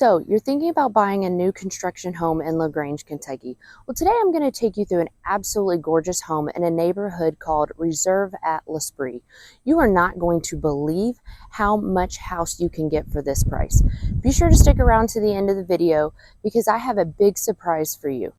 So, you're thinking about buying a new construction home in Grange, Kentucky. Well, today I'm going to take you through an absolutely gorgeous home in a neighborhood called Reserve at L'Esprit. You are not going to believe how much house you can get for this price. Be sure to stick around to the end of the video because I have a big surprise for you.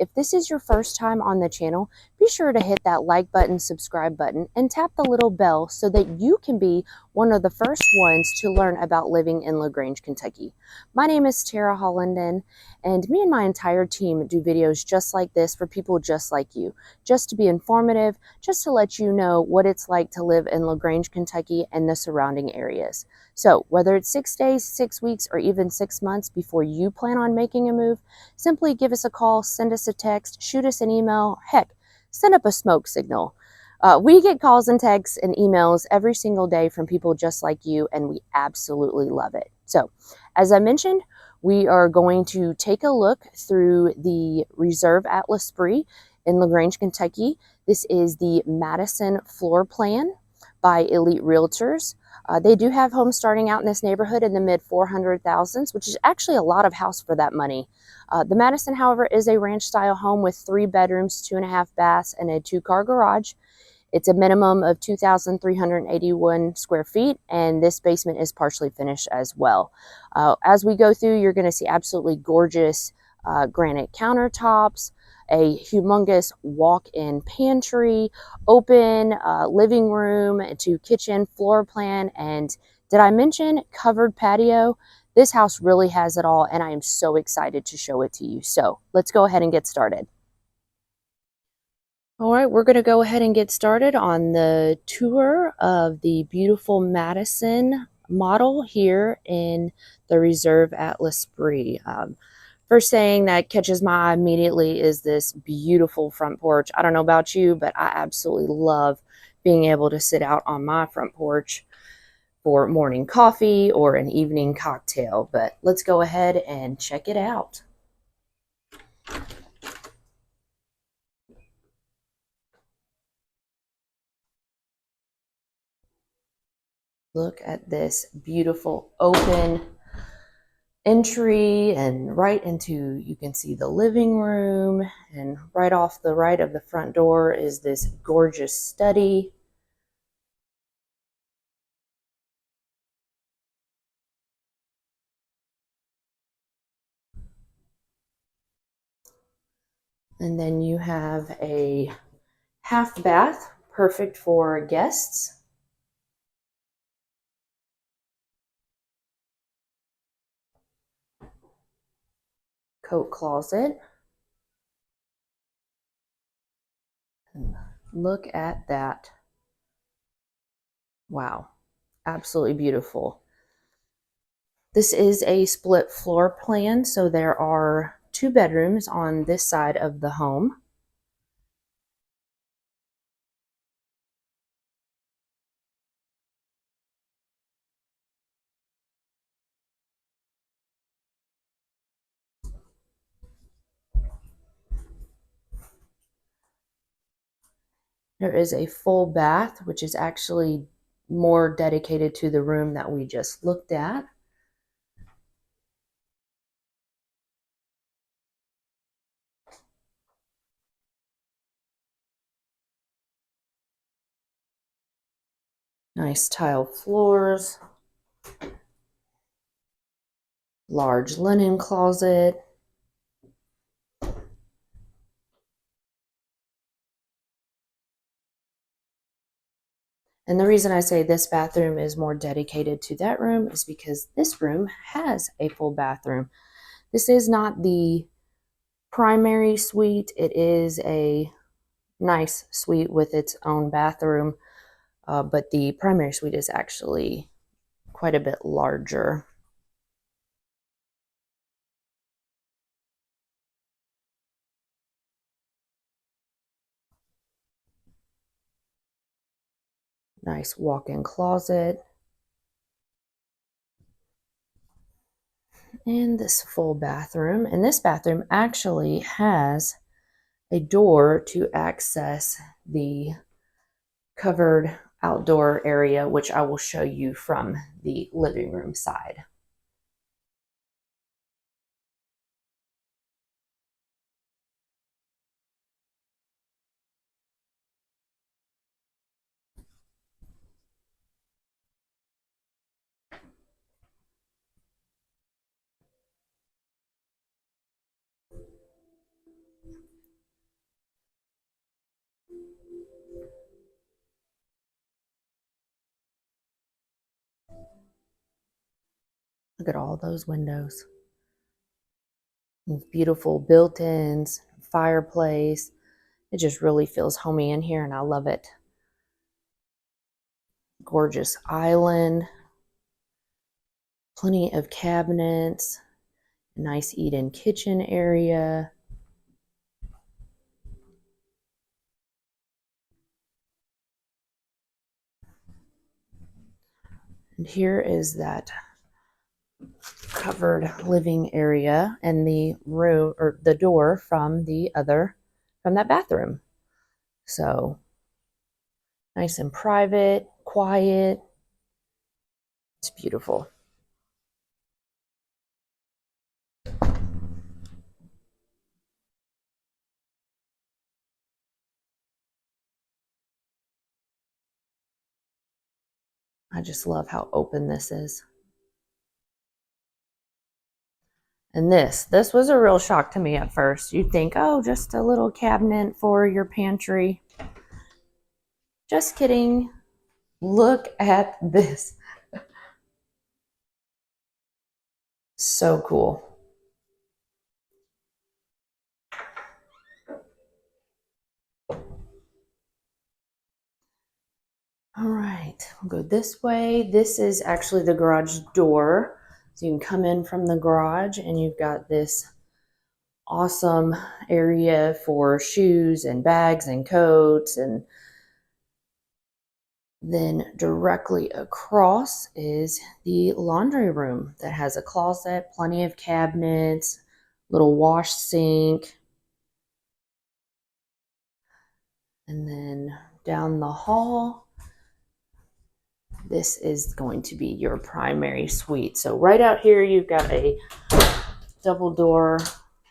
If this is your first time on the channel, be sure to hit that like button, subscribe button, and tap the little bell so that you can be one of the first ones to learn about living in Grange, Kentucky. My name is Tara Hollenden, and me and my entire team do videos just like this for people just like you, just to be informative, just to let you know what it's like to live in Grange, Kentucky and the surrounding areas. So whether it's 6 days, 6 weeks, or even 6 months before you plan on making a move, simply give us a call, send us a text, shoot us an email, heck, send up a smoke signal. We get calls and texts and emails every single day from people just like you, and we absolutely love it. So, as I mentioned, we are going to take a look through the Reserve at L'Esprit in Grange, Kentucky. This is the Madison floor plan by Elite Realtors. They do have homes starting out in this neighborhood in the mid 400,000s, which is actually a lot of house for that money. The Madison, however, is a ranch style home with 3 bedrooms, 2.5 baths, and a 2-car garage. It's a minimum of 2,381 square feet, and this basement is partially finished as well. As we go through, you're going to see absolutely gorgeous granite countertops, a humongous walk-in pantry, open living room to kitchen floor plan, and did I mention covered patio? This house really has it all, and I am so excited to show it to you. So let's go ahead and get started. All right, we're going to go ahead and get started on the tour of the beautiful Madison model here in the Reserve at L'Esprit. First thing that catches my eye immediately is this beautiful front porch. I don't know about you, but I absolutely love being able to sit out on my front porch for morning coffee or an evening cocktail. But let's go ahead and check it out. Look at this beautiful open entry, and right into, you can see the living room, and right off the right of the front door is this gorgeous study. And then you have a half bath, perfect for guests. Coat closet. And look at that. Wow, absolutely beautiful. This is a split floor plan, so there are 2 bedrooms on this side of the home. There is a full bath, which is actually more dedicated to the room that we just looked at. Nice tile floors, large linen closet. And the reason I say this bathroom is more dedicated to that room is because this room has a full bathroom. This is not the primary suite. It is a nice suite with its own bathroom, but the primary suite is actually quite a bit larger. Nice walk-in closet. And this full bathroom. And this bathroom actually has a door to access the covered outdoor area, which I will show you from the living room side. Look at all those windows. These beautiful built-ins, fireplace. It just really feels homey in here and I love it. Gorgeous island. Plenty of cabinets. Nice eat-in kitchen area. And here is that covered living area and the room or the door from that bathroom. So nice and private, quiet. It's beautiful. I just love how open this is. And this was a real shock to me at first. You'd think, oh, just a little cabinet for your pantry. Just kidding. Look at this. So cool. All right, we'll go this way. This is actually the garage door. So you can come in from the garage and you've got this awesome area for shoes and bags and coats. And then directly across is the laundry room that has a closet, plenty of cabinets, little wash sink. And then down the hall, this is going to be your primary suite. So right out here, you've got a double door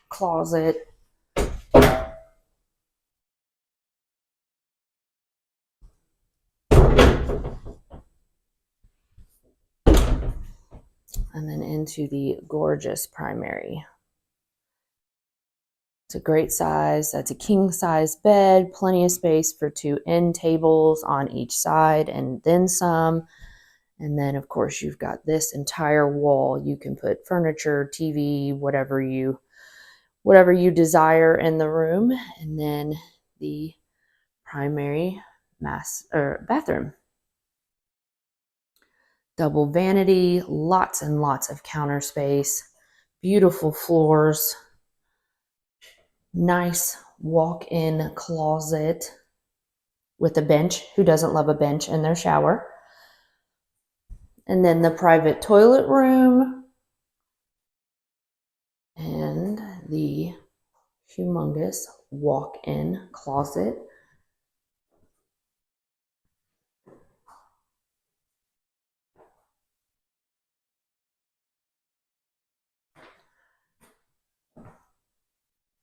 closet. And then into the gorgeous primary. It's a great size. That's a king size bed, plenty of space for 2 end tables on each side and then some. And then of course you've got this entire wall. You can put furniture, TV, whatever you desire in the room. And then the primary bathroom. Double vanity, lots and lots of counter space, beautiful floors, nice walk-in closet with a bench. Who doesn't love a bench in their shower? And then the private toilet room and the humongous walk-in closet.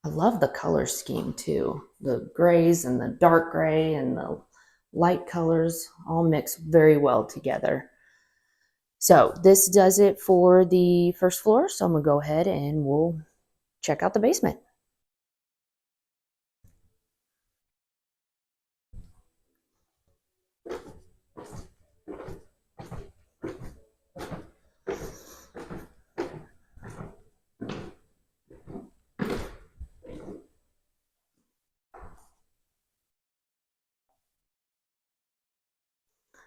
I love the color scheme too. The grays and the dark gray and the light colors all mix very well together. So this does it for the first floor. So I'm gonna go ahead and we'll check out the basement.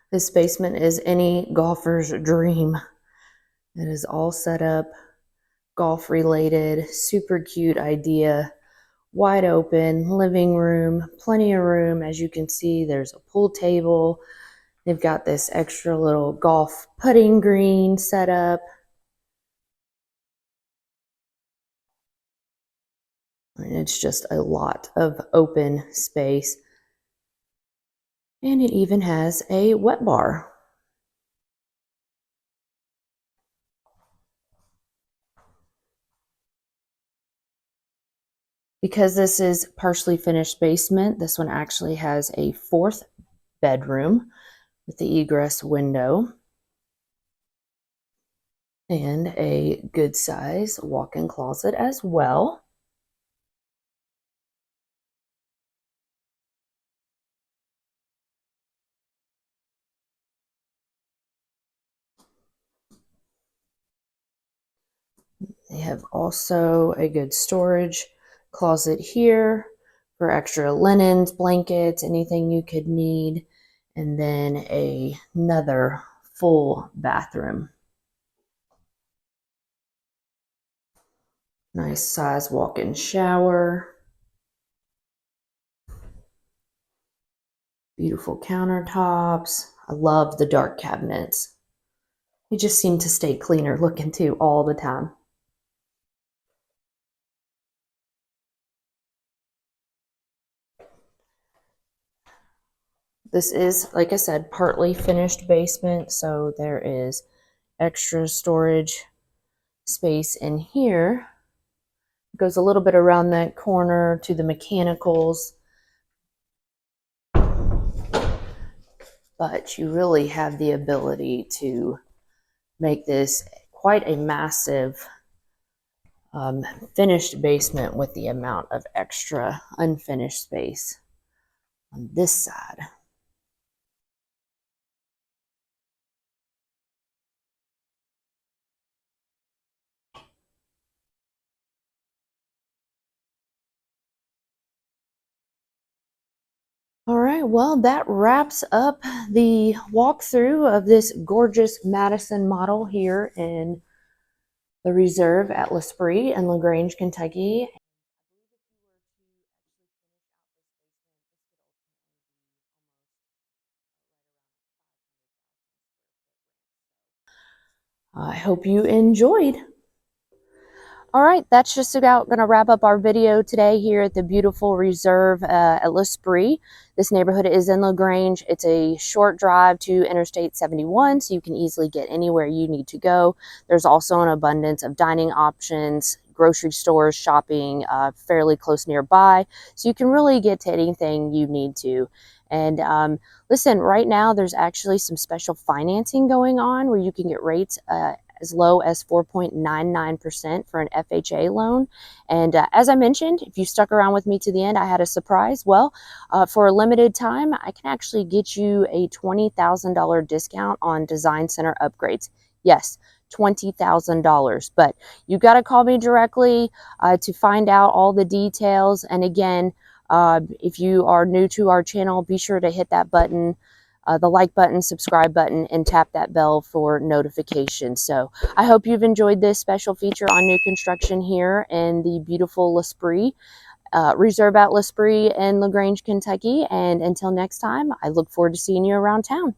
This basement is any golfer's dream. It is all set up, golf related, super cute idea. Wide open living room, plenty of room. As you can see, there's a pool table They've got this extra little golf putting green set up. And it's just a lot of open space. And it even has a wet bar. Because this is partially finished basement, this one actually has a 4th bedroom with the egress window and a good size walk-in closet as well. They have also a good storage closet here for extra linens, blankets, anything you could need, and then another full bathroom. Nice size walk-in shower. Beautiful countertops. I love the dark cabinets. They just seem to stay cleaner looking too all the time. This is, like I said, partly finished basement, so there is extra storage space in here. It goes a little bit around that corner to the mechanicals, but you really have the ability to make this quite a massive finished basement with the amount of extra unfinished space on this side. All right, well, that wraps up the walkthrough of this gorgeous Madison model here in the Reserve at L'Esprit in LaGrange, Kentucky. I hope you enjoyed. All right, that's just about going to wrap up our video today here at the beautiful Reserve at L'Esprit. This neighborhood is in LaGrange. It's a short drive to Interstate 71, so you can easily get anywhere you need to go. There's also an abundance of dining options, grocery stores, shopping fairly close nearby, so you can really get to anything you need to. And listen, right now there's actually some special financing going on where you can get rates as low as 4.99% for an FHA loan. And as I mentioned, if you stuck around with me to the end, I had a surprise. Well, for a limited time, I can actually get you a $20,000 discount on Design Center upgrades. Yes, $20,000. But you got to call me directly to find out all the details. And again, if you are new to our channel, be sure to hit that button, the like button, subscribe button, and tap that bell for notifications. So I hope you've enjoyed this special feature on new construction here in the beautiful L'Esprit, Reserve at L'Esprit in LaGrange, Kentucky. And until next time, I look forward to seeing you around town.